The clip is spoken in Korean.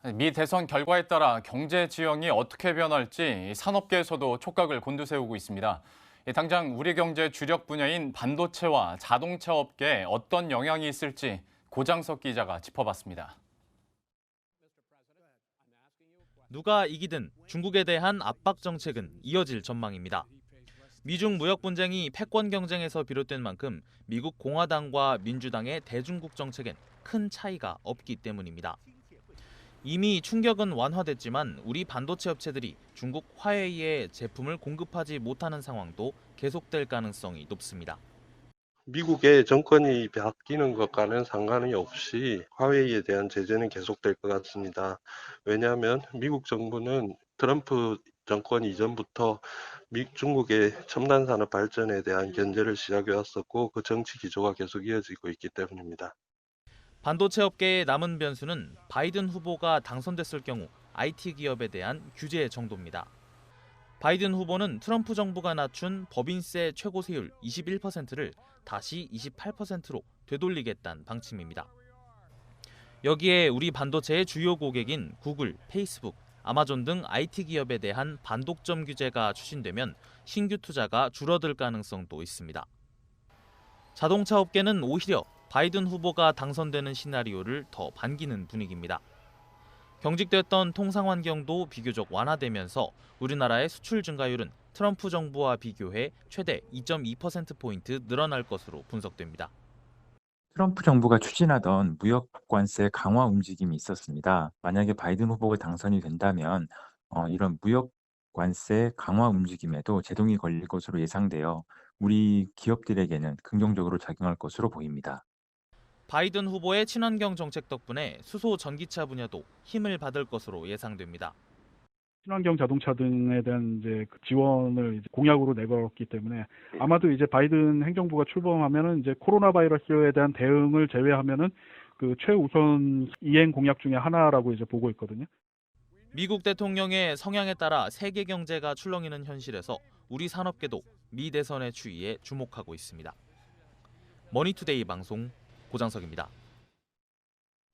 미 대선 결과에 따라 경제 지형이 어떻게 변할지 산업계에서도 촉각을 곤두세우고 있습니다. 당장 우리 경제 주력 분야인 반도체와 자동차 업계에 어떤 영향이 있을지 고장석 기자가 짚어봤습니다. 누가 이기든 중국에 대한 압박 정책은 이어질 전망입니다. 미중 무역 분쟁이 패권 경쟁에서 비롯된 만큼 미국 공화당과 민주당의 대중국 정책엔 큰 차이가 없기 때문입니다. 이미 충격은 완화됐지만 우리 반도체 업체들이 중국 화웨이에 제품을 공급하지 못하는 상황도 계속될 가능성이 높습니다. 미국의 정권이 바뀌는 것과는 상관이 없이 화웨이에 대한 제재는 계속될 것 같습니다. 왜냐하면 미국 정부는 트럼프 정권 이전부터 중국의 첨단 산업 발전에 대한 견제를 시작해 왔었고 그 정치 기조가 계속 이어지고 있기 때문입니다. 반도체 업계의 남은 변수는 바이든 후보가 당선됐을 경우 IT 기업에 대한 규제 정도입니다. 바이든 후보는 트럼프 정부가 낮춘 법인세 최고 세율 21%를 다시 28%로 되돌리겠다는 방침입니다. 여기에 우리 반도체의 주요 고객인 구글, 페이스북, 아마존 등 IT 기업에 대한 반독점 규제가 추진되면 신규 투자가 줄어들 가능성도 있습니다. 자동차 업계는 오히려 바이든 후보가 당선되는 시나리오를 더 반기는 분위기입니다. 경직됐던 통상 환경도 비교적 완화되면서 우리나라의 수출 증가율은 트럼프 정부와 비교해 최대 2.2%포인트 늘어날 것으로 분석됩니다. 트럼프 정부가 추진하던 무역 관세 강화 움직임이 있었습니다. 만약에 바이든 후보가 당선이 된다면 이런 무역 관세 강화 움직임에도 제동이 걸릴 것으로 예상되어 우리 기업들에게는 긍정적으로 작용할 것으로 보입니다. 바이든 후보의 친환경 정책 덕분에 수소 전기차 분야도 힘을 받을 것으로 예상됩니다. 친환경 자동차 등에 대한 이제 그 지원을 이제 공약으로 내걸었기 때문에 아마도 이제 바이든 행정부가 출범하면은 이제 코로나 바이러스에 대한 대응을 제외하면은 그 최우선 이행 공약 중에 하나라고 이제 보고 있거든요. 미국 대통령의 성향에 따라 세계 경제가 출렁이는 현실에서 우리 산업계도 미 대선의 추이에 주목하고 있습니다. 머니투데이 방송 고장석입니다.